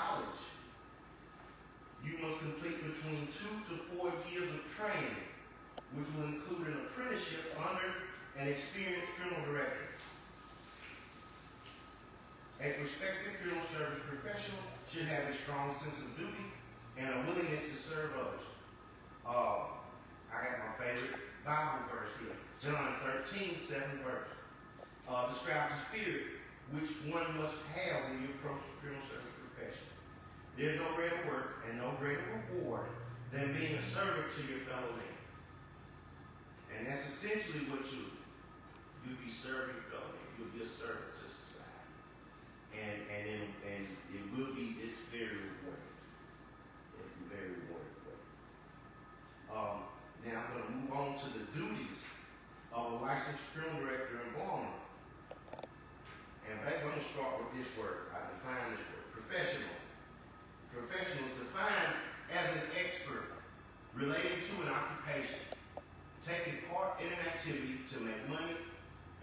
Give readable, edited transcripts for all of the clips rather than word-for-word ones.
college, you must complete between 2 to 4 years of training, which will include an apprenticeship under an experienced funeral director. A prospective funeral service professional should have a strong sense of duty and a willingness to serve others. I got my favorite Bible verse here. John 13, 7th verse. Describes the spirit which one must have when you approach the funeral service profession. There's no greater work and no greater reward than being a servant to your fellow man. And that's essentially what you'll be serving your fellow man. You'll be a servant to society. And it will be, it's very rewarding. It'll be very rewarding for you. Now I'm going to move on to the duties of a licensed funeral director and embalmer. And basically I'm going to start with this word. I define this word. Professional. Professional defined as an expert relating to an occupation, taking part in an activity to make money,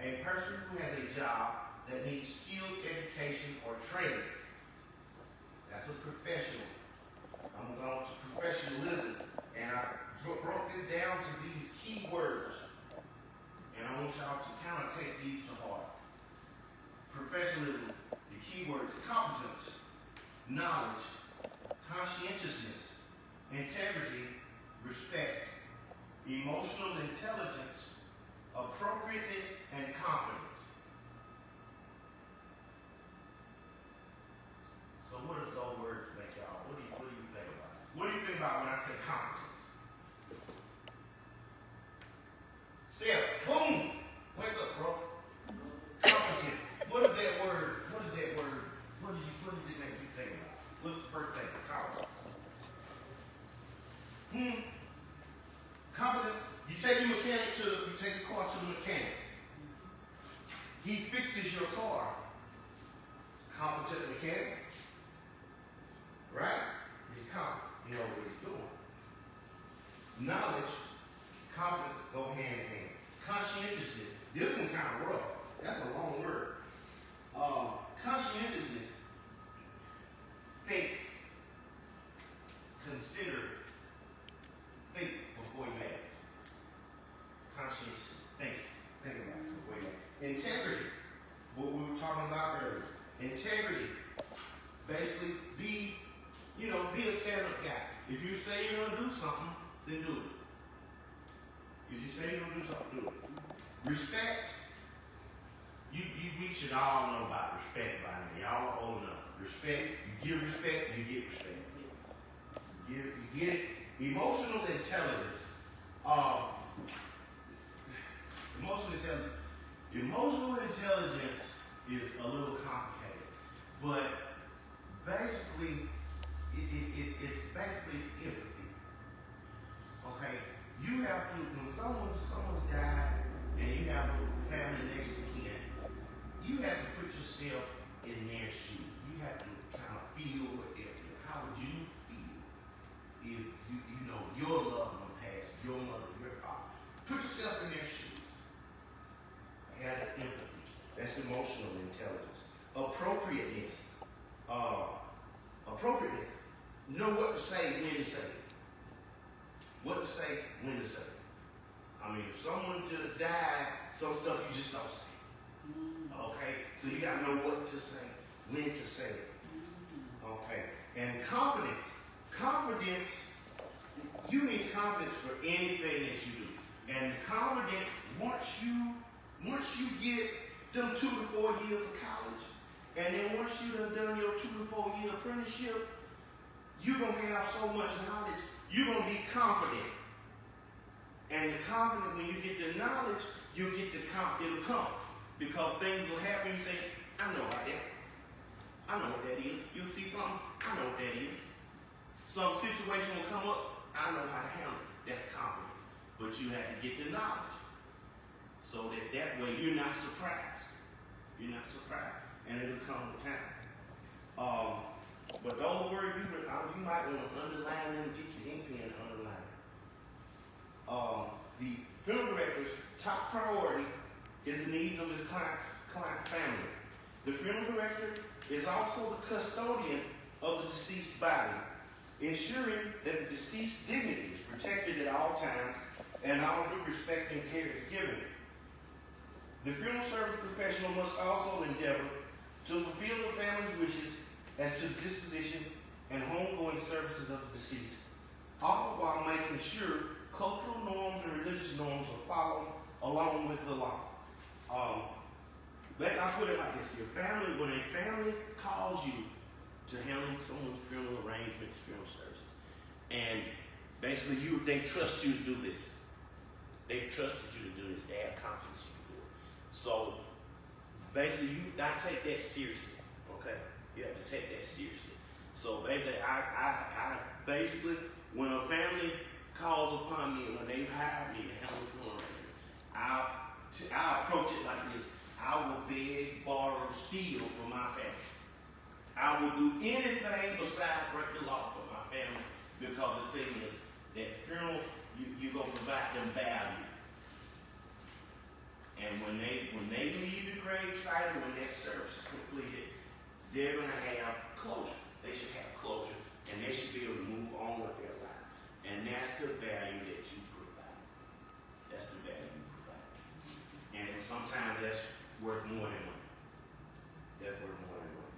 a person who has a job that needs skilled education or training. That's a professional. I'm going to professionalism, and I broke this down to these key words, and I want y'all to kind of take these to heart. Professionalism, the key words: competence, knowledge, conscientiousness, integrity, respect, emotional intelligence, appropriateness, and confidence. So what does those words make y'all? What do you think about it? What do you think about when I say competence? Say it, boom! Wake up, bro. Competence. What is that word? What is that word? What does it make you think about? What's the first thing? Competence. Competence. You take the car to the mechanic. He fixes your car. Competent mechanic. Right? He's competent. You know what he's doing. Knowledge, competence go hand in hand. Conscientiousness. This one kind of rough. That's a long word. Conscientiousness. Think. Consider. Think before you act. Conscientiousness. Think about it before you act. Integrity. What we were talking about earlier. Integrity. Basically, be a stand-up guy. If you say you're going to do something, then do it. If you say you're going to do something, do it. Respect. We should all know about respect by now. Y'all are old enough. Respect. You give respect, you get respect. You get it. Emotional intelligence. Emotional intelligence is a little complicated, but basically, it's basically empathy. Okay, you have to, when someone's died and you have a family next to kin, you have to put yourself in their shoes. You have to kind of feel what they're feeling. How would you feel if you know your loved one passed, your mother, your father? Put yourself in their shoes. Have empathy. That's emotional intelligence. Appropriateness. Appropriateness. Know what to say, when to say it. What to say, when to say it. I mean, if someone just died, some stuff you just don't say. Okay? So you got to know what to say, when to say it. Okay? And confidence. Confidence, you need confidence for anything that you do. And confidence, once you get them 2 to 4 years of college, and then once you done your 2 to 4 year apprenticeship, you're going to have so much knowledge, you're going to be confident. And the confidence, when you get the knowledge, you'll get the confidence, it'll come. Because things will happen, you say, I know about that. I know what that is. You'll see something, I know what that is. Some situation will come up, I know how to handle it. That's confidence. But you have to get the knowledge. So that way you're not surprised. You're not surprised. And it'll come with time. But those words, you might want to underline them, get your ink pen and underline them. The funeral director's top priority is the needs of his client family. The funeral director is also the custodian of the deceased body, ensuring that the deceased's dignity is protected at all times and all due respect and care is given. The funeral service professional must also endeavor to fulfill the family's wishes as to the disposition and homegoing services of the deceased, all while making sure cultural norms and religious norms are followed along with the law. Let I put it like this: your family, when a family calls you to handle someone's funeral arrangements, funeral services, and basically they trust you to do this. They've trusted you to do this. They have confidence in you to do it. So basically, you gotta take that seriously. Okay, you have to take that seriously. So basically, I basically, when a family calls upon me, when they hire me to handle the funeral arrangement, I'll approach it like this: I will beg, borrow, steal from my family. I will do anything besides break the law for my family, because the thing is that funeral, you're going to provide them value. And when they leave the grave site, or when that service is completed, they're going to have closure. They should have closure, and they should be able to move on with their life. And that's the value that you provide. That's the value you provide. And sometimes that's worth more than money. That's worth more than money.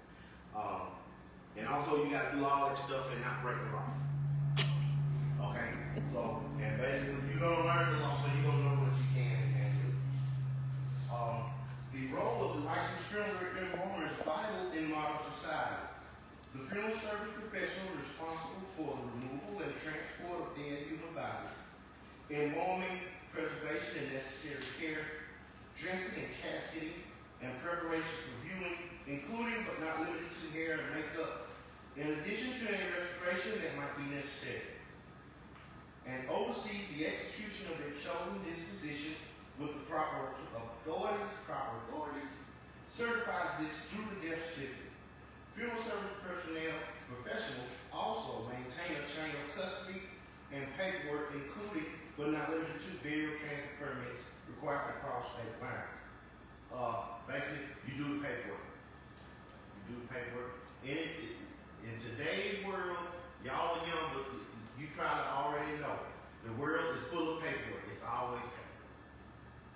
And also you got to do all that stuff and not break the law. Okay? So, and basically you're going to learn the law, so you're going to know what you can and can't do. The role of the licensed funeral embalmer is vital in modern society. The funeral service professional is responsible for the removal and transport of dead human bodies, embalming, preservation and necessary care, dressing and casketing, and preparation for viewing, including but not limited to hair and makeup, in addition to any restoration that might be necessary, and oversees the execution of their chosen disposition with the proper authorities, certifies this through the death certificate. Funeral service personnel professionals also maintain a chain of custody and paperwork, including but not limited to burial transit permits required across state lines. Basically, you do the paperwork. In today's world, y'all are young, but you probably already know the world is full of paperwork. It's always paperwork.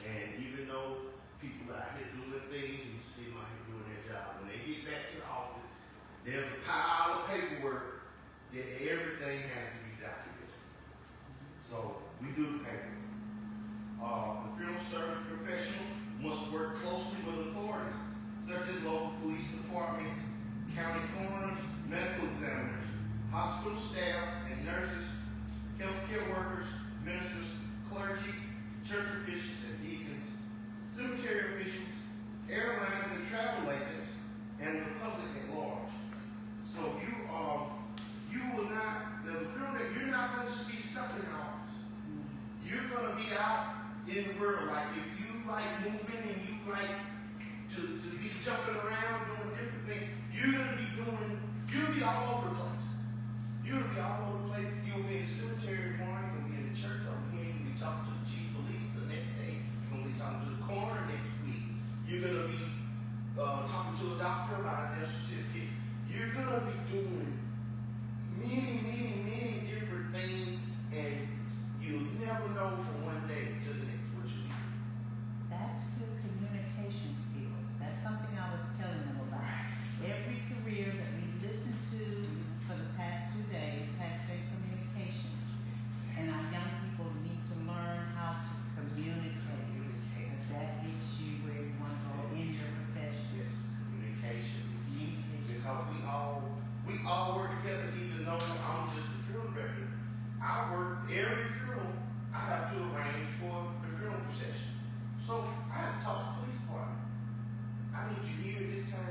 And even though people are out here doing things, and you see them out here doing their job, when they get back to the office, there's a pile of paperwork that everything has to be documented. So we do the paperwork. The funeral service professional must work closely with authorities, such as local police departments, county coroners, medical examiners, hospital staff and nurses, healthcare workers, ministers, clergy, church officials and deacons, cemetery officials, airlines and travel agents, and the public at large. So you're not going to just be stuck in the office. You're going to be out in the world. Like if you like moving and you like to be jumping around doing different things, you'll be all over the place. You'll be all over the place. You'll be in the cemetery tomorrow, you'll be in the church over here, you'll be talking to the chief of police the next day, you're going to be talking to the coroner next week, you're going to be talking to a doctor about a death certificate. You're going to be doing many different things, and you'll never know from one day to the next what you do. That's good communication skills. That's something I was telling them about. Every career that we listened to for the past 2 days has been communication. And our young people need to learn how to communicate. Because that gets you where you want to go in your profession. Yes, communication. Because we all work together, even though I'm just a funeral director. I work every funeral. I have to arrange for the funeral procession. So I have to talk to the police department. I need you here this time,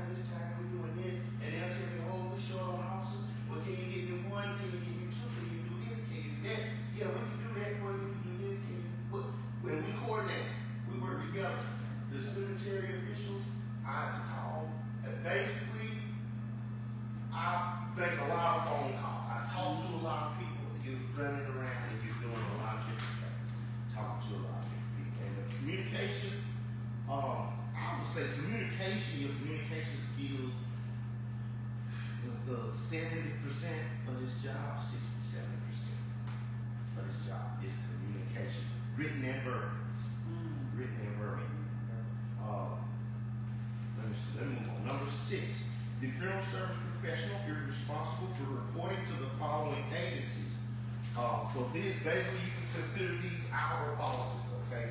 we're doing this, and they'll tell me, oh, we're short on officers. Well, can you get me one? Can you get me two? Can you do this? Can you do that? Yeah, we can do that for you. We can do this. Can you what? When we coordinate, we work together. The cemetery officials, I have to call. And basically, I make a lot of phone calls. I talk to a lot of people. You're running around and you're doing a lot of different things. Talking to a lot of different people. And the communication 70% of this job, 67% of this job is communication, written and verbal. Written and verbal. Let me move on. Number 6, the funeral service professional is responsible for reporting to the following agencies. So this, basically, you can consider these our policies, okay?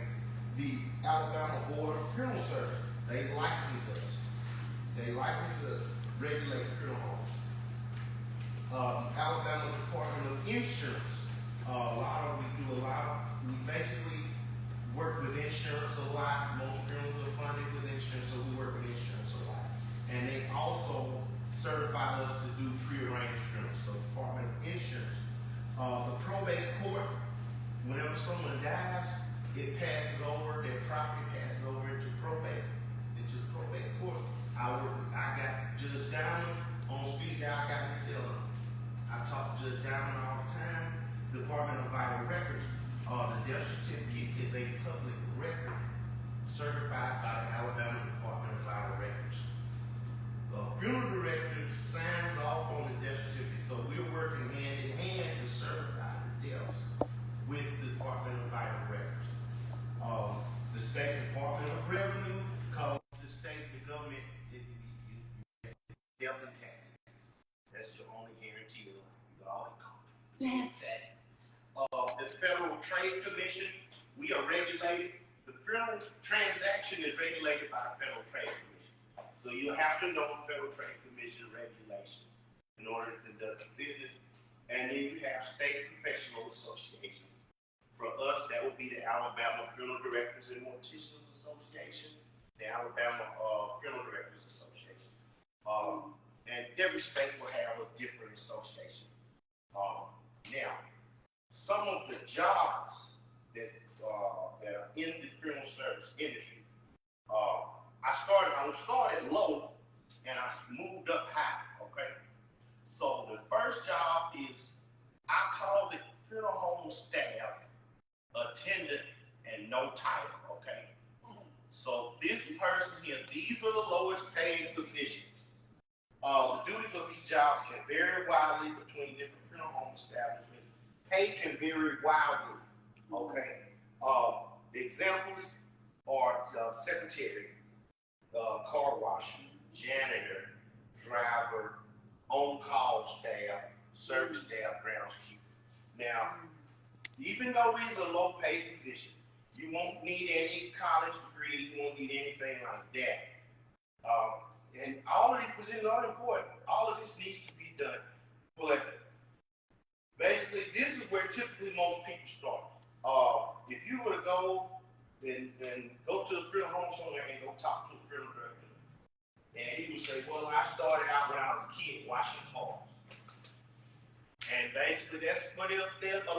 The Alabama Board of Funeral Service, they license us. Regulate funeral homes. Alabama Department of Insurance, we basically work with insurance a lot. Most funerals are funded with insurance, so we work with insurance a lot. And they also certify us to do prearranged funerals, so Department of Insurance. The probate court, whenever someone dies, it passes over, their property passes over into the probate court. I got Judge Diamond on speed dial, I got me selling. I talk to Judge Diamond all the time. Department of Vital Records, the death certificate is a public record certified by the Alabama Department of Vital Records. The funeral director signs off on the death certificate, so we're working hand in hand to certify the deaths with the Department of Vital Records. The State Department of Revenue calls the state, the government, death and taxes. That's your only guarantee of all taxes. The Federal Trade Commission, we are regulated. The funeral transaction is regulated by the Federal Trade Commission. So you have to know the Federal Trade Commission regulations in order to conduct the business. And then you have state professional associations. For us, that would be the Alabama Funeral Directors and Morticians Association, the Alabama Funeral Directors Association. And every state will have a different association. Now, some of the jobs that are in the funeral service industry, I started low and I moved up high, okay? So the first job is, I call it funeral home staff, attendant, and no title, okay? So this person here, these are the lowest paid positions. The duties of these jobs can vary widely between different funeral home establishments. Pay can vary wildly, okay? The examples are secretary, car wash, janitor, driver, on-call staff, service staff, groundskeeper. Now, even though these are low-paid positions, you won't need any college degree, you won't need anything like that. And all of these positions are important. All of this needs to be done. But basically, this is where typically most people start. If you were to go and go to the funeral home somewhere and go talk to the funeral director, and he would say, well, I started out when I was a kid washing cars. And basically, that's what a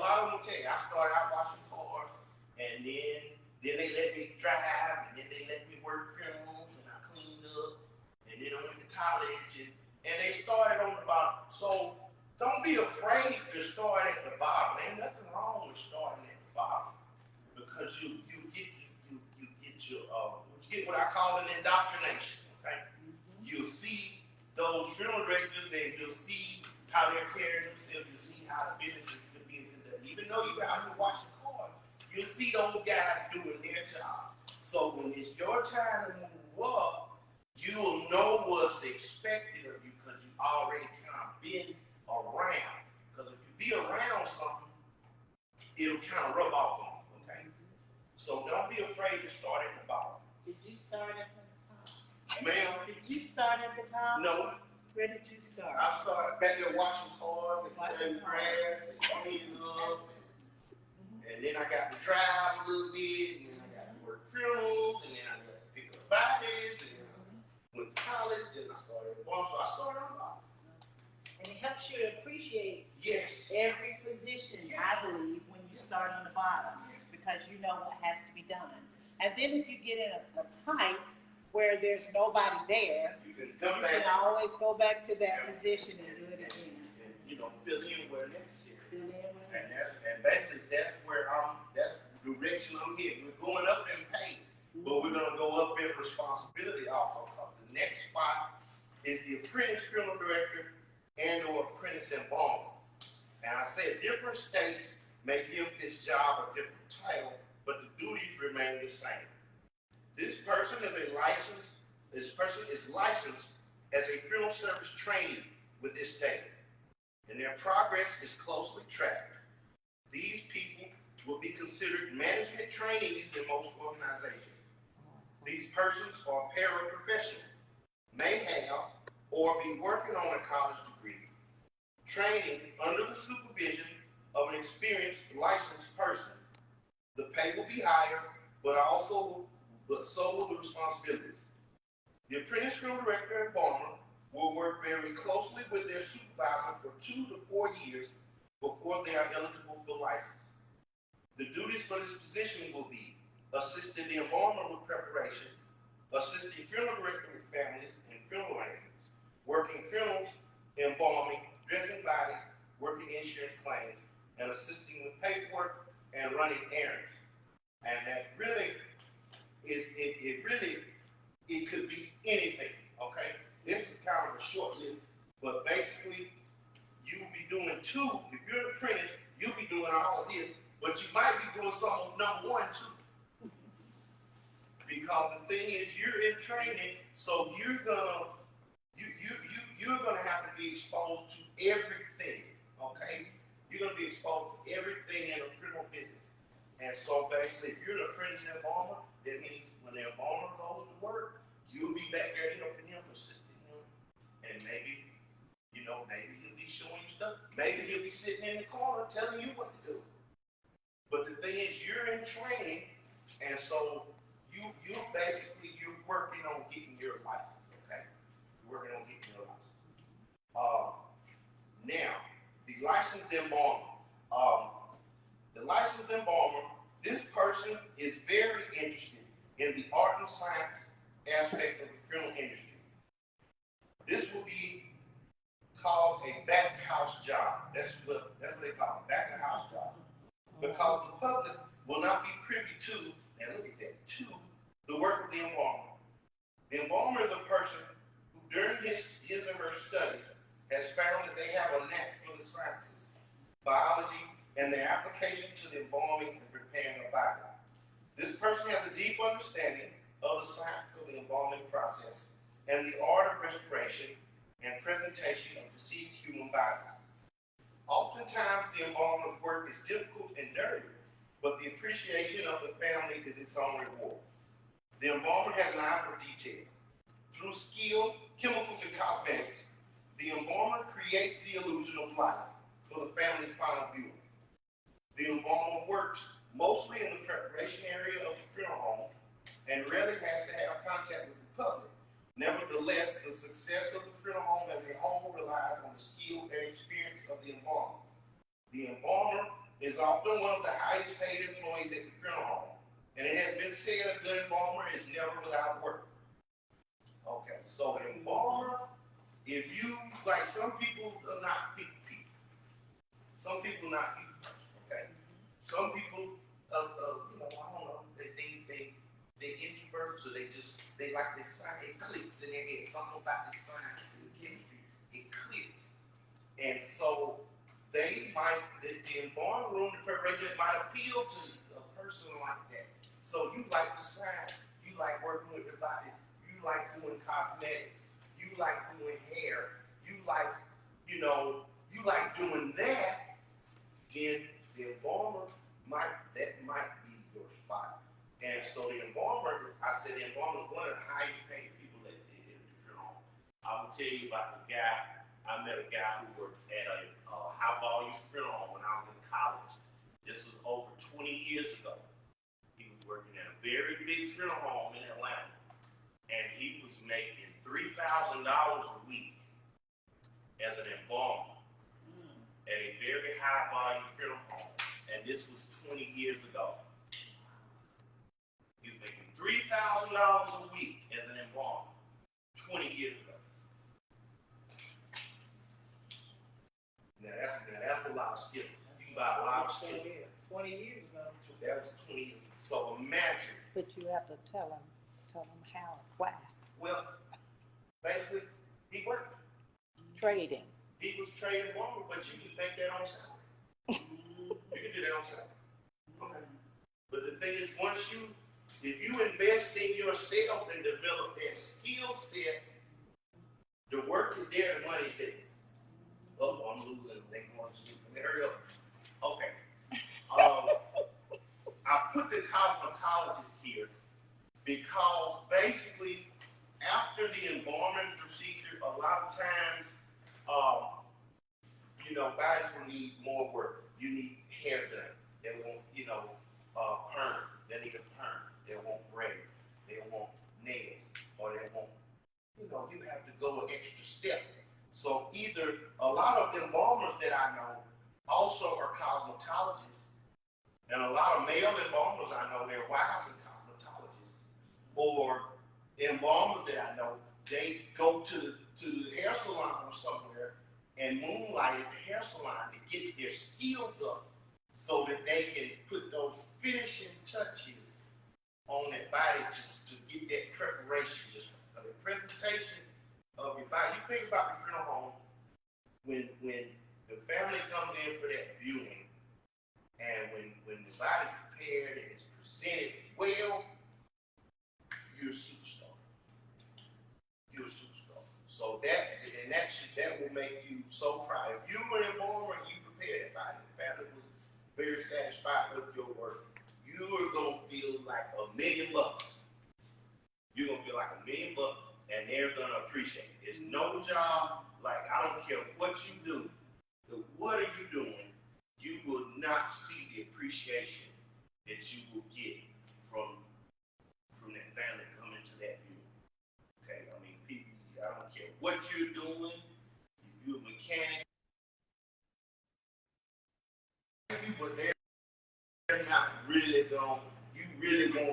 lot of them will tell you. I started out washing cars, and then they let me drive, and then they let me work funerals, and I cleaned up. And then I went to college, and they started on the bottom. So don't be afraid to start at the bottom. Ain't nothing wrong with starting at the bottom, because you get what I call an indoctrination. Okay, you'll see those funeral directors, and you'll see how they're carrying themselves. You'll see how the business is being conducted. Even though you're out here washing cars, you'll see those guys doing their job. So when it's your time to move up, you'll know what's expected of you because you already kind of been around. Because if you be around something, it'll kind of rub off on you, okay? So don't be afraid to start at the bottom. Did you start at the top? Ma'am? Did you start at the top? No. Where did you start? I started back there washing cars and cutting grass and cleaning up. And then I got to drive a little bit, and then I got to work funerals, and then I got to pick up bodies, and then I went to college, then I started at one, so I started on the bottom. And it helps you to appreciate Yes. every position, Yes. I believe, when you start on the bottom, because you know what has to be done. And then if you get in a tight where there's nobody there, You can you come can back always go back to that position and do it again. and fill in where necessary. Fill in with And basically that's where that's the direction I'm getting. We're going up in pay, but we're gonna go up in responsibility also. The next spot is the apprentice funeral director and or apprentice embalmer. And I said different states may give this job a different title, but the duties remain the same. This person is licensed as a funeral service trainee with this state, and their progress is closely tracked. These people will be considered management trainees in most organizations. These persons are paraprofessional, may have or be working on a college degree, training under the supervision of an experienced licensed person. The pay will be higher, but so will the responsibilities. The apprentice funeral director and embalmer will work very closely with their supervisor for 2 to 4 years before they are eligible for license. The duties for this position will be assisting the embalmer with preparation, assisting funeral director with families and funeral arrangements, working funerals, embalming, dressing bodies, working insurance claims, and assisting with paperwork and running errands. And that really is, it could be anything, okay? This is kind of a short list, but basically, you'll be doing two. If you're an apprentice, you'll be doing all of this, but you might be doing some of number one too. Because the thing is, you're in training, so you're gonna have to be exposed to everything, okay? You're gonna be exposed to everything in the funeral business. And so basically, if you're an apprentice embalmer, that means when the embalmer goes to work, you'll be back there helping him, assisting him, and maybe he'll be showing you stuff. Maybe he'll be sitting in the corner telling you what to do. But the thing is, you're in training, and so you're working on getting your license, okay? You're working on getting your license. Now, the licensed embalmer. The licensed embalmer, this person is very interested in the art and science aspect of the funeral industry. This will be called a back house job. That's what they call it, back of house job. Because the public will not be privy to, and look at that, to the work of the embalmer. The embalmer is a person who during his or her studies has found that they have a knack for the sciences, biology, and their application to the embalming and preparing a body. This person has a deep understanding of the science of the embalming process and the art of restoration and presentation of deceased human bodies. Oftentimes, the embalmer's work is difficult and dirty, but the appreciation of the family is its own reward. The embalmer has an eye for detail. Through skill, chemicals, and cosmetics, the embalmer creates the illusion of life for the family's final viewing. The embalmer works mostly in the preparation area of the funeral home and rarely has to have contact with the public. Nevertheless, the success of the funeral home as a whole relies on the skill and experience of the embalmer. The embalmer is often one of the highest paid employees at the funeral home, and it has been said a good embalmer is never without work. Okay, so the embalmer, if you, like some people are not people. Some people are not people, okay? Some people, I don't know, they introverts, or they like this science, it clicks in their head. Something about the science and chemistry, it clicks. And so the embalming room, the preparation might appeal to a person like that. So you like the science, you like working with the body, you like doing cosmetics, you like doing hair, you like doing that, then the embalmer might be your spot. And so the embalmer, I said the embalmer is one of the highest paid people at the funeral home. I will tell you about the guy. I met a guy who worked at a high volume funeral home when I was in college. This was over 20 years ago. He was working at a very big funeral home in Atlanta, and he was making $3,000 a week as an embalmer at a very high volume funeral home, and this was 20 years ago. He was making $3,000 a week as an embalmer 20 years ago. Now that's a lot of skill. You can buy a lot of skill. 20 years ago. That was 20 years. So imagine. But you have to tell them how, why. Well, basically, he worked. Trading. He was trained embalmer, but you can take that on salary. You can do that on salary. Okay. But the thing is, if you invest in yourself and develop that skill set, the work is there, the money is there. Oh, I'm losing. They want to sleep. Hurry up. Okay. I put the cosmetologist here because basically, after the embalming procedure, a lot of times, bodies will need more work. You need hair done. They want, perm. They need a perm. They want braids. They want nails. Or they want, you have to go an extra step. So either a lot of embalmers that I know also are cosmetologists. And a lot of male embalmers I know, their wives are cosmetologists. Or embalmers that I know, they go to the hair salon or somewhere and moonlight at the hair salon to get their skills up so that they can put those finishing touches on their body to get that preparation, just the presentation of your body. You think about the funeral home when the family comes in for that viewing, and when the body's prepared and it's presented well, you're a superstar. You're a superstar. So that will make you so proud. If you were embalmer and you prepared that body, the family was very satisfied with your work, you are gonna feel like $1 million. You're gonna feel like $1 million, and they're gonna appreciate it. It's no job, like I don't care what you do, what are you doing, you will not see the appreciation that you will get from that family coming to that view. Okay, I mean, people, I don't care what you're doing, if you're a mechanic, but they're not really gonna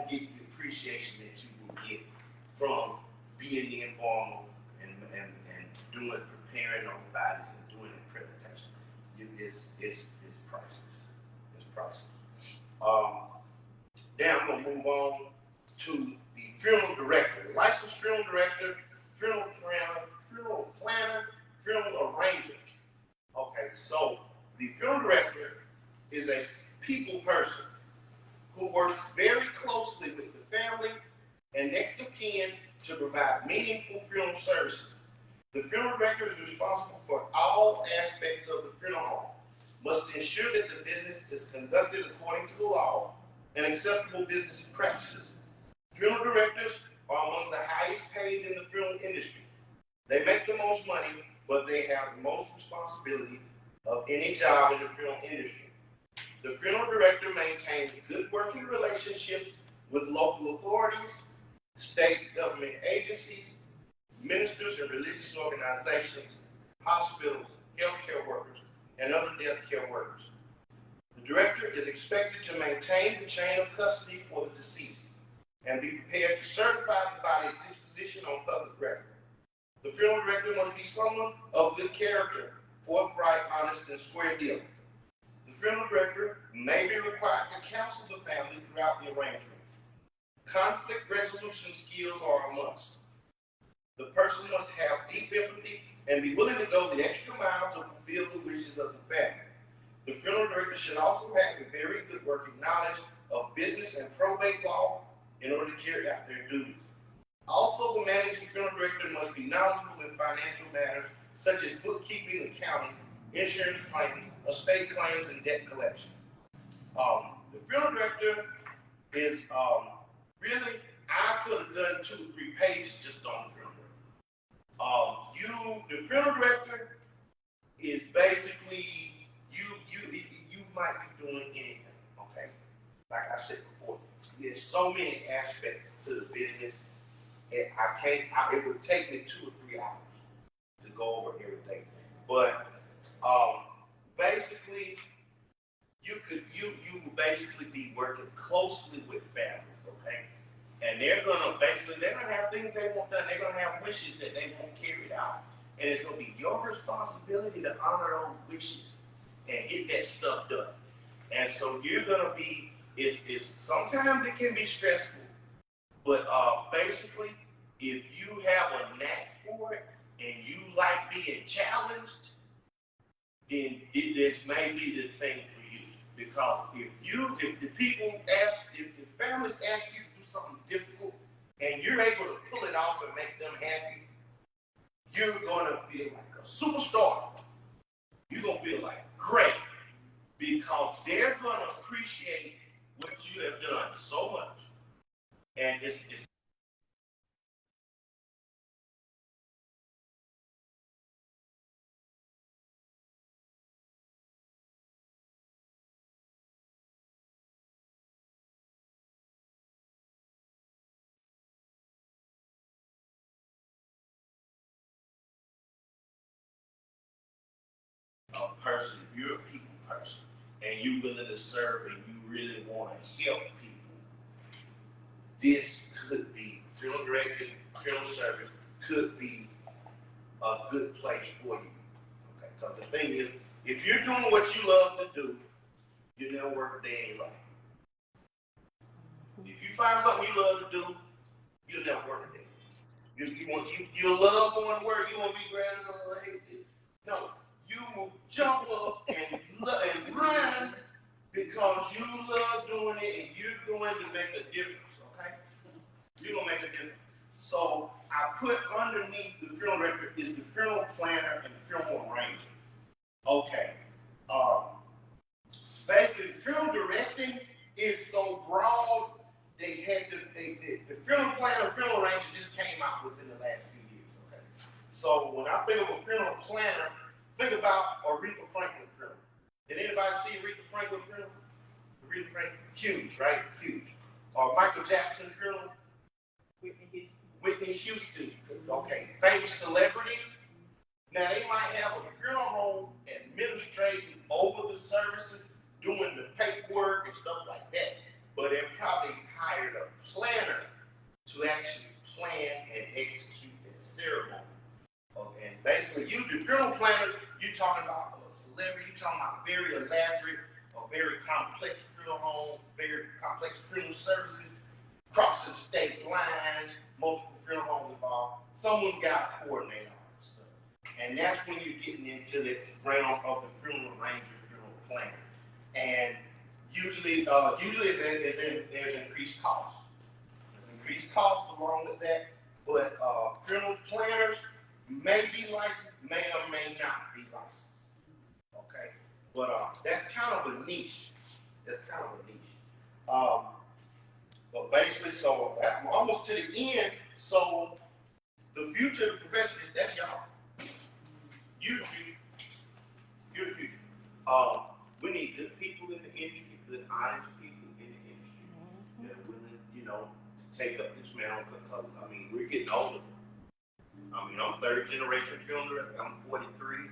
get the appreciation that you will get from being the embalmer and preparing those bodies and doing the presentation. It's priceless. It's priceless. Now I'm gonna move on to the funeral director, licensed funeral director, funeral planner, funeral arranger. Okay, so the funeral director is a people person who works very closely with the family and next of kin to provide meaningful funeral services. The funeral director is responsible for all aspects of the funeral home, must ensure that the business is conducted according to the law and acceptable business practices. Funeral directors are among the highest paid in the funeral industry. They make the most money, but they have the most responsibility of any job in the funeral industry. The funeral director maintains good working relationships with local authorities, state government agencies, ministers and religious organizations, hospitals, healthcare workers, and other death care workers. The director is expected to maintain the chain of custody for the deceased and be prepared to certify the body's disposition on public record. The funeral director must be someone of good character, forthright, honest, and square dealing. The funeral director may be required to counsel the family throughout the arrangements. Conflict resolution skills are a must. The person must have deep empathy and be willing to go the extra mile to fulfill the wishes of the family. The funeral director should also have a very good working knowledge of business and probate law in order to carry out their duties. Also, the managing funeral director must be knowledgeable in financial matters such as bookkeeping, accounting, insurance claims, estate claims, and debt collection. The funeral director is really, I could have done 2 or 3 pages just on the funeral director. The funeral director is basically, you might be doing anything, okay? Like I said before, there's so many aspects to the business. It would take me 2 or 3 hours to go over everything. But basically, you will basically be working closely with families, okay? And they're gonna have things they want done. They're gonna have wishes that they want carried out, and it's gonna be your responsibility to honor those wishes and get that stuff done. And so you're gonna be. It's sometimes it can be stressful, but basically, if you have a knack for it and you like being challenged, then this may be the thing for you. Because if the people ask, if the families ask you to do something difficult, and you're able to pull it off and make them happy, you're gonna feel like a superstar. You're gonna feel like great, because they're gonna appreciate what you have done so much. And it's a person, if you're a people person and you're willing to serve and you really want to help people, this could be, funeral directing, funeral service could be a good place for you. Okay, because the thing is, if you're doing what you love to do, you never work a day in your life. If you find something you love to do, you'll never work a day. You love going to work, you want to be grand, no. You will jump up and run because you love doing it and you're going to make a difference, okay? You're going to make a difference. So I put underneath the funeral director is the funeral planner and the funeral arranger. Okay. Basically, funeral directing is so broad, they had the funeral planner and funeral arranger just came out within the last few years, okay? So when I think of a funeral planner, think about Aretha Franklin funeral. Did anybody see Aretha Franklin funeral? Aretha Franklin, huge, right? Huge. Or Michael Jackson funeral? Whitney Houston. Okay, famous celebrities. Now they might have a funeral home administrating over the services, doing the paperwork and stuff like that. But they probably hired a planner to actually plan and execute that ceremony. And basically, the funeral planners, you're talking about a celebrity, you're talking about very elaborate or very complex funeral home, very complex funeral services, crossing state lines, multiple funeral homes involved. Someone's got to coordinate all this stuff. And that's when you're getting into the realm of the funeral arranger, funeral planner. And usually there's increased costs. There's increased costs along with that, but funeral planners may be licensed, may or may not be licensed. Okay? But that's kind of a niche. But basically, so I'm almost to the end. So the future of the profession is that's y'all. You're the future. You're the future. We need good people in the industry, good honest people in the industry that are willing, to take up this mantle. Because I mean, we're getting older. I mean, I'm third generation funeral director. I'm 43,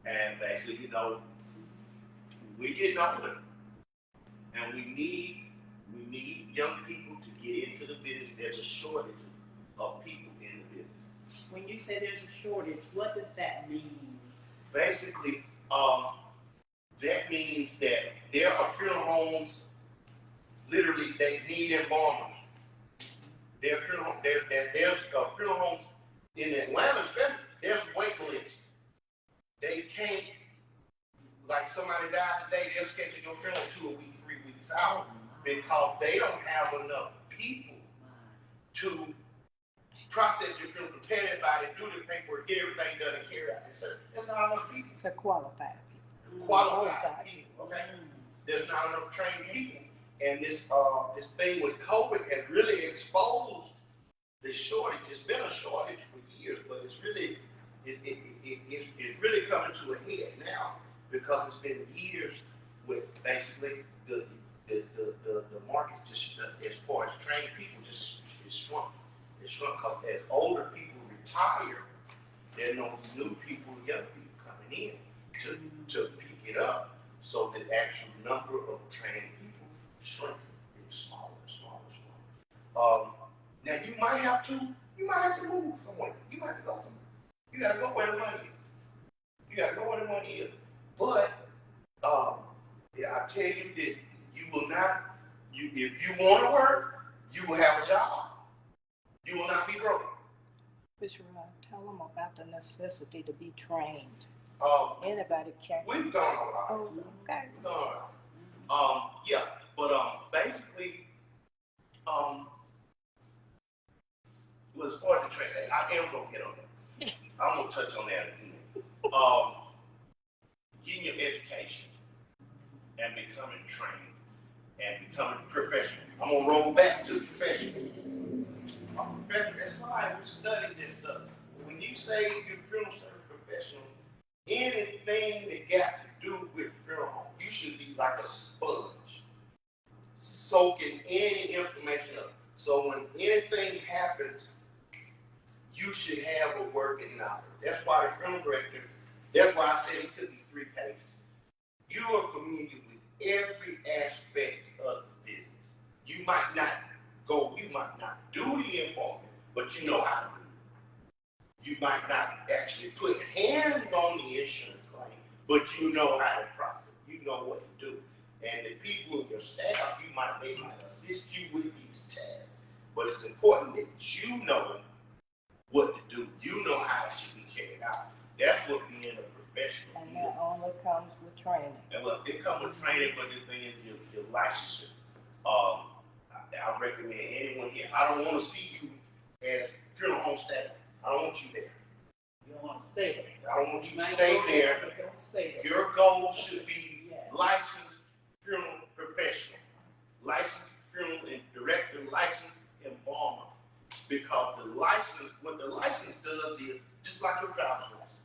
and basically, we're getting older, and we need young people to get into the business. There's a shortage of people in the business. When you say there's a shortage, what does that mean? Basically, that means that there are funeral homes. Literally, they need embalmers. There's funeral homes in Atlanta, especially. There's wait lists. They can't, like somebody died today, they'll schedule your funeral 2 a week, 3 weeks out because they don't have enough people to process your funeral, prepare everybody, do the paperwork, get everything done, and carry out this service. There's not enough people. To qualified people. Qualified people, okay? There's not enough trained people. And this thing with COVID has really exposed the shortage. It's been a shortage for years, but it's really coming to a head now because it's been years with basically the market just as far as trained people just is shrunk. It's shrunk because as older people retire, there are no new people, young people coming in to pick it up. So the actual number of trained people shrink. It's smaller and smaller and smaller. Now you might have to move somewhere. You might have to go somewhere. You gotta go where the money is. But I tell you that you will not. If you want to work, you will have a job. You will not be broke. Bishop, tell them about the necessity to be trained. Anybody can. We've gone a lot. Oh, okay. We've gone a lot. Yeah, but basically, well, as far as the training, I am gonna hit on that. I'm gonna touch on that again. Getting your education and becoming trained and becoming professional. I'm gonna roll back to professional. A professional is somebody who studies this stuff. When you say you're a funeral service professional, anything that got to do with funeral home, you should be like a sponge, soaking any information up. So when anything happens, you should have a working knowledge. That's why the funeral director, that's why I said it could be 3 pages. You are familiar with every aspect of the business. You might not do the embalming, but you know how to do it. You might not actually put hands on the insurance claim, but you know how to process. You know what to do. And the people in your staff, they might assist you with these tasks. But it's important that you know what to do. You know how it should be carried out. That's what being a professional And that only comes with training. And well, it comes with training, but the thing is your licensure. I recommend anyone here. I don't want to see you as funeral home staff. I don't want you there. You don't want to stay there. I don't want you to might stay go there. But don't stay there. Your goal should be Yeah. licensed funeral professional, licensed funeral and director, licensed embalmer. Because what the license does is just like your driver's license.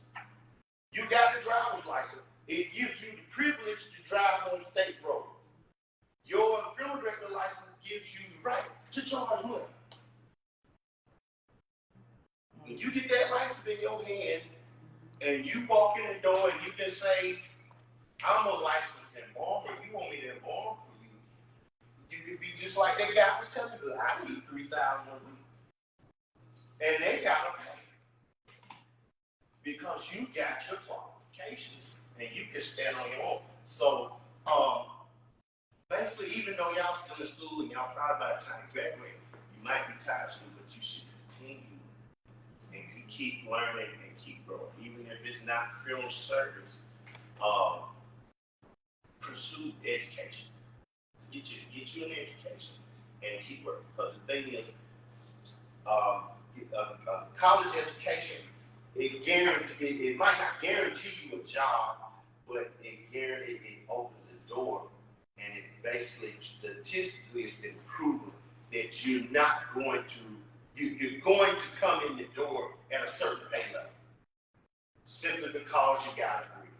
You got the driver's license. It gives you the privilege to drive on state roads. Your funeral director license gives you the right to charge money. When you get that license in your hand and you walk in the door and you can say, I'm a licensed embalmer, you want me to embalm for you. You could be just like that guy was telling you, I need $3,000 a week. And they gotta pay. Because you got your qualifications and you can stand on your own. So basically, even though y'all still in school and y'all probably by the time you graduate, you might be tired of school, but you should continue and keep learning and keep growing. Even if it's not funeral service, pursue education. Get you an education and keep working. Because the thing is, college education, it might not guarantee you a job, but it opens the door, and it basically statistically has been proven that you're going to come in the door at a certain pay level, simply because you got a degree.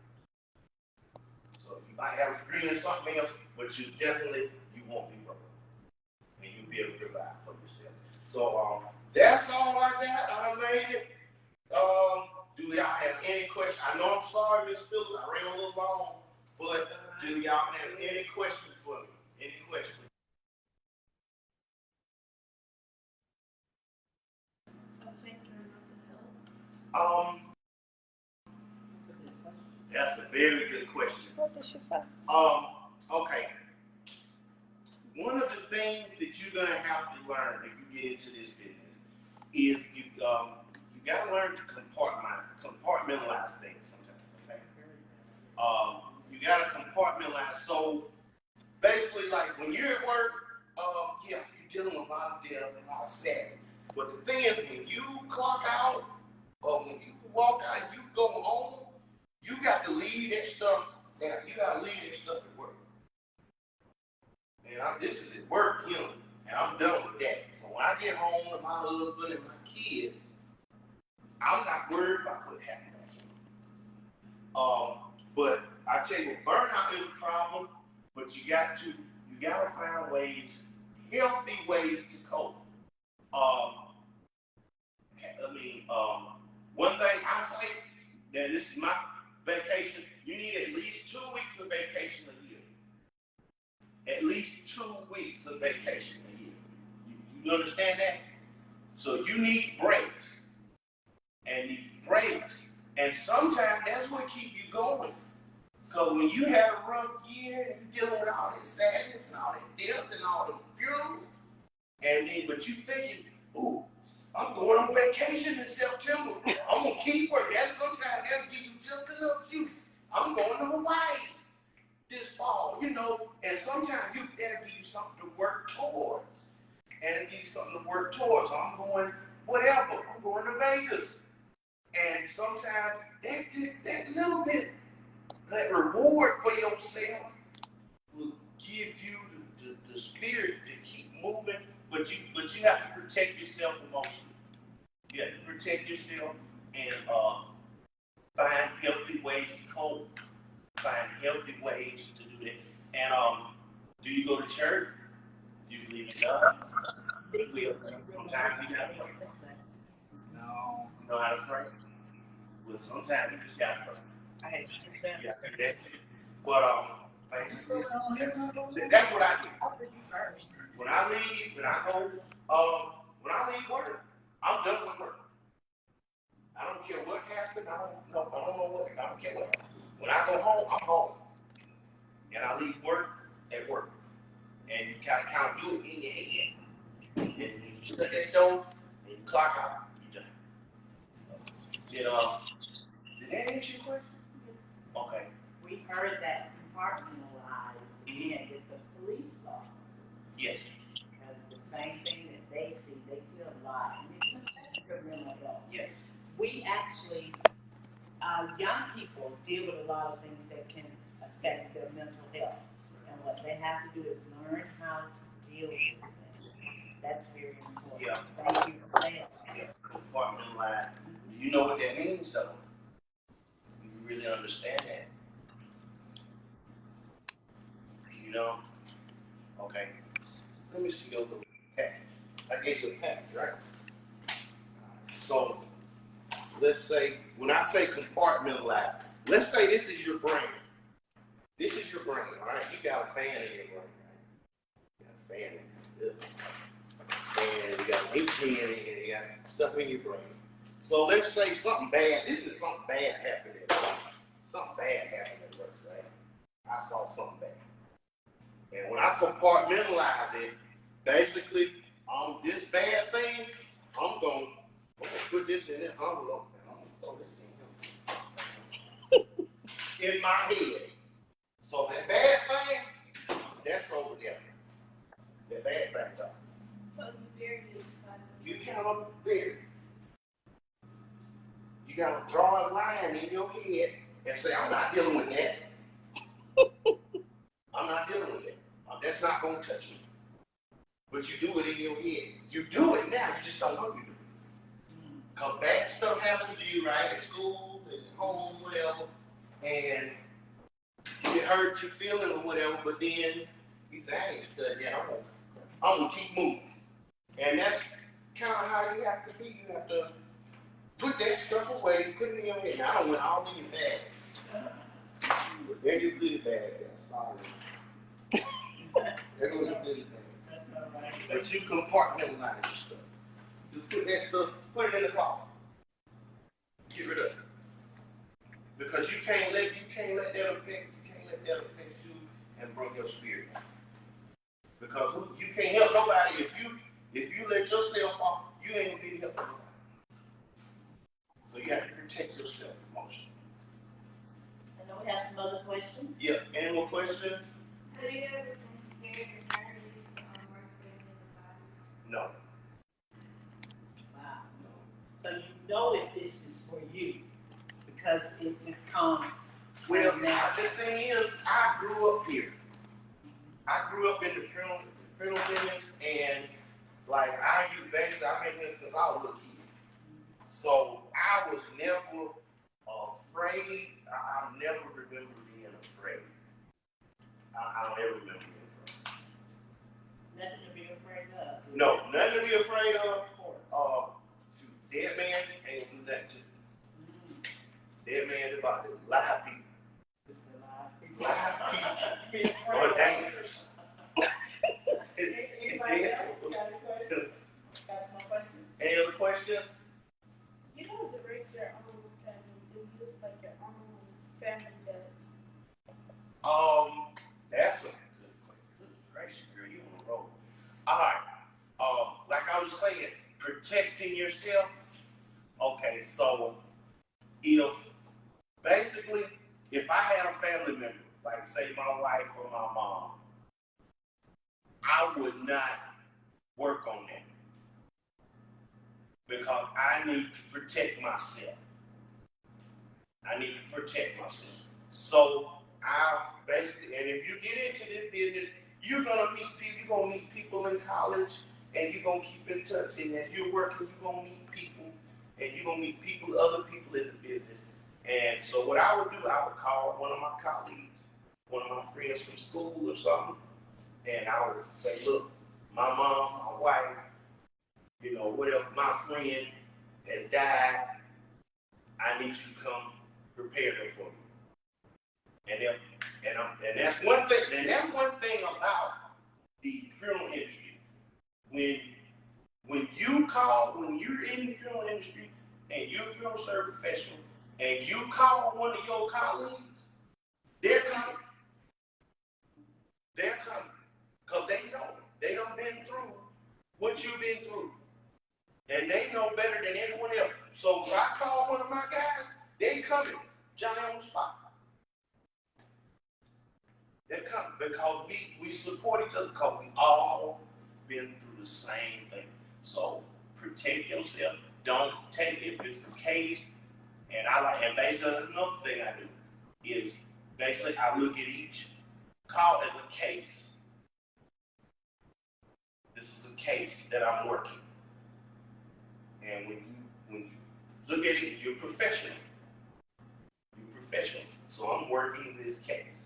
So you might have a degree in something else, but you won't be broke, and you'll be able to provide for yourself. So that's all I got. I made it. Do y'all have any questions? I know I'm sorry, Miss Phillips, I ran a little long, but do y'all have any questions for me? Any questions? That's a very good question. What did she say? Okay. One of the things that you're gonna have to learn if you get into this business is you gotta learn to compartmentalize things sometimes. Okay. You gotta compartmentalize. So basically, like when you're at work, you're dealing with a lot of death, a lot of sadness. But the thing is, when you clock out or when you walk out, you go home, you got to leave that stuff. You gotta leave that stuff at work. And this is at work, and I'm done with that. So when I get home to my husband and my kids, I'm not worried about what happened. But I tell you, burnout is a problem, but you gotta find ways, healthy ways to cope. One thing I say, that this is my vacation, you need at least 2 weeks of vacation a year. At least 2 weeks of vacation a year. You understand that? So you need breaks. And these breaks, and sometimes that's what keep you going. Because when you have a rough year and you're dealing with all this sadness and all that death and all the funerals, but you thinking, ooh, I'm going on vacation in September. I'm gonna keep working. And sometimes that'll give you just enough juice. I'm going to Hawaii this fall, you know, and sometimes that'll give you something to work towards. And it'll give you something to work towards. I'm going whatever. I'm going to Vegas. And sometimes that little bit, that reward for yourself will give you the spirit to keep moving, but you have to protect yourself emotionally. You have to protect yourself and find healthy ways to cope. Find healthy ways to do that. And do you go to church? Do you believe in God? Sometimes you gotta pray. No. You know how to pray? Well, sometimes you just gotta pray. I had to do that. You gotta do that too. But basically, that's what I do. When I leave work, I'm done with work. I don't care what happened. I don't know what. I don't care what happened. When I go home, I'm home. And I leave work at work. And you kind of do it in your head. And you shut that door and you clock out. You're done. Did that answer your question? Okay. We heard that compartmentalized in with the police officers. Yes. Because the same thing that they see a lot. And it can affect their mental health. Yes. We actually, young people deal with a lot of things that can affect their mental health. And what they have to do is learn how to deal with it. That's very important. Yeah. Thank you for that. Yeah. Compartmentalized. You know what that means, though. You really understand that. You know? Okay. Let me see your little package. I gave you a package, right? So, let's say, when I say compartmentalized, let's say this is your brain. This is your brain, all right? You got a fan in your brain, right? You got a fan in your brain. And you got an ink pen in here, you got stuff in your brain. So let's say something bad, this is something bad happened at work. Something bad happened at work, right? I saw something bad. And when I compartmentalize it, basically, on this bad thing, I'm gonna put this in an envelope and I'm gonna throw this in my head. So that bad thing, that's over there. That bad thing, though. So you buried it inside. You cannot bury it. You gotta draw a line in your head and say, I'm not dealing with that. I'm not dealing with that. That's not gonna touch me. But you do it in your head. You do it now, you just don't know you do it. Because bad stuff happens to you, right? At school, at home, whatever. And it hurts your feeling or whatever, but then you say, I ain't studying that. I'm gonna keep moving. And that's kind of how you have to be. You have to put that stuff away, put it in your head. Now, I don't want all in your bags. But there you goody bag there. Sorry. There goes your goody bag. But you compartmentalize your stuff. You put that stuff, put it in the closet. Get rid of it. Because you can't let that affect you and bring your spirit down. Because you can't help nobody if you let yourself off, you ain't gonna be able to help nobody. So you have to protect yourself emotionally. I know we have some other questions. Yeah, any more questions? Have you ever been scared or nervous working in the bodies? No. Wow. So you know if this is for you because it just comes. Well, now. the thing is, I grew up here. I grew up in the funeral business, and like I've been here since I was a kid. So I was never afraid. I never remember being afraid. I don't ever remember being afraid. Nothing to be afraid of. No, nothing to be afraid of. Of course. Dead man ain't gonna do that to you. Dead man about to live people. It's the live people. Live people are dangerous. Anybody else got a question? Got some more questions? Any other questions? You don't direct your own family, do you? Like your own family does. That's a good question. Good gracious, girl, you on the road. All right. Like I was saying, protecting your family member, like say my wife or my mom, I would not work on that because I need to protect myself. I need to protect myself. So I basically, and if you get into this business, you're gonna meet people. You're gonna meet people in college, and you're gonna keep in touch. And as you're working, you're gonna meet people, and you're gonna meet people, other people in the business. And so what I would do, I would call one of my colleagues, one of my friends from school or something, and I would say, look, my mom, my wife, you know, whatever, my friend has died. I need you to come prepare them for me. And that's one thing. And that's one thing about the funeral industry. When you're in the funeral industry and you're a funeral service professional and you call one of your colleagues, they're coming. They're coming. Because they know. They done been through what you've been through. And they know better than anyone else. So if I call one of my guys, they coming. Johnny on the spot. They're coming because we support each other because we all been through the same thing. So protect yourself. Don't take it if it's the case. And basically another thing I do is basically I look at each call as a case. This is a case that I'm working. And when you look at it, you're professional. You're professional. So I'm working this case.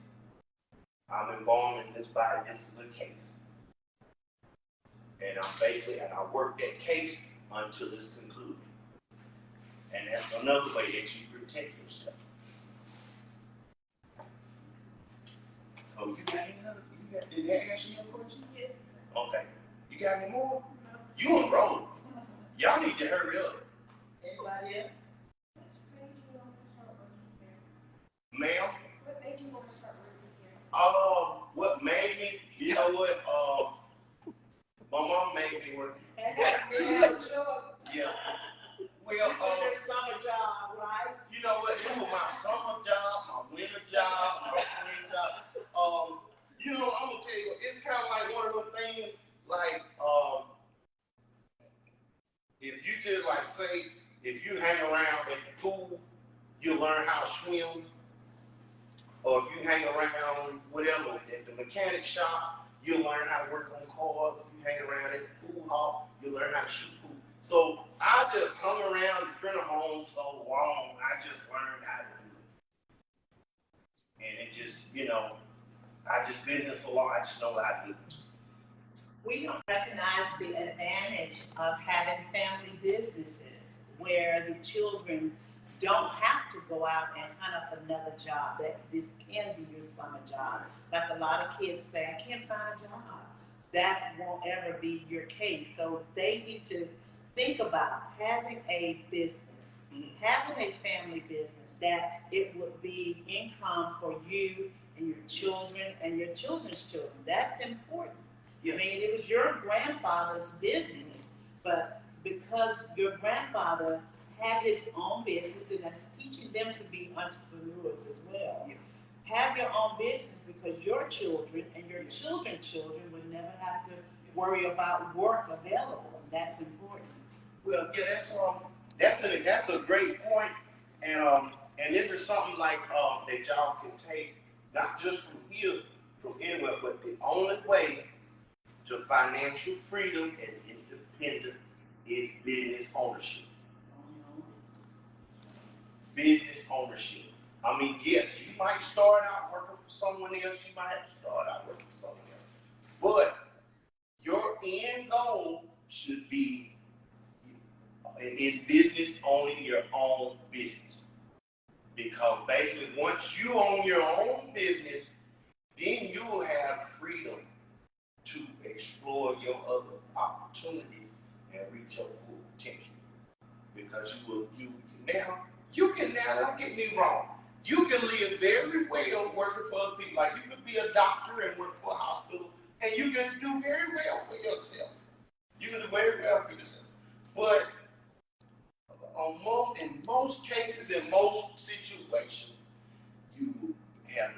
I'm embalming this body. This is a case. And I work that case until it's concluded. And that's another way that you protect yourself. So you got any other? Did that answer your question? Yes. Okay. You got any more? No. You on the road. Y'all need to hurry up. Anybody else? What made you want to start working here? Ma'am? What made you want to start working here? What made me, you know what, my mom made me work. Yeah, sure. Yeah. Well, This is your summer job, right? you know what, it was my summer job, my winter job, my spring job. You know, I'm gonna tell you, it's kind of like one of those things, like, if you just like say, if you hang around at the pool, you'll learn how to swim. Or if you hang around, whatever, at the mechanic shop, you'll learn how to work on cars. If you hang around at the pool hall, you'll learn how to shoot pool. So I just hung around the funeral home so long, I just learned how to do it. And it just, you know, I just been here so long, I just know how to do it. We don't recognize the advantage of having family businesses where the children don't have to go out and hunt up another job, that this can be your summer job. Like a lot of kids say, I can't find a job. That won't ever be your case. So they need to think about having a business, having a family business, that it would be income for you and your children and your children's children. That's important. Yeah. I mean, it was your grandfather's business, but because your grandfather had his own business, and that's teaching them to be entrepreneurs as well. Yeah. Have your own business because your children and your children's children would never have to worry about work available. And that's important. Well, yeah, that's a great point, and this is something like that y'all can take not just from here, from anywhere, but the only way to financial freedom and independence is business ownership. Business ownership. I mean, yes, you might start out working for someone else. You might have to start out working for someone else, but your end goal should be in business owning your own business. Because basically, once you own your own business, then you will have freedom to explore your other opportunities and reach your full potential. Because you can now, don't get me wrong, you can live very well working for other people. Like you could be a doctor and work for a hospital, and you can do very well for yourself. You can do very well for yourself. But in most cases, in most situations, you have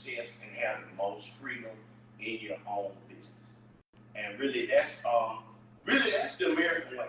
sense and have the most freedom in your own business. And really, that's the American way.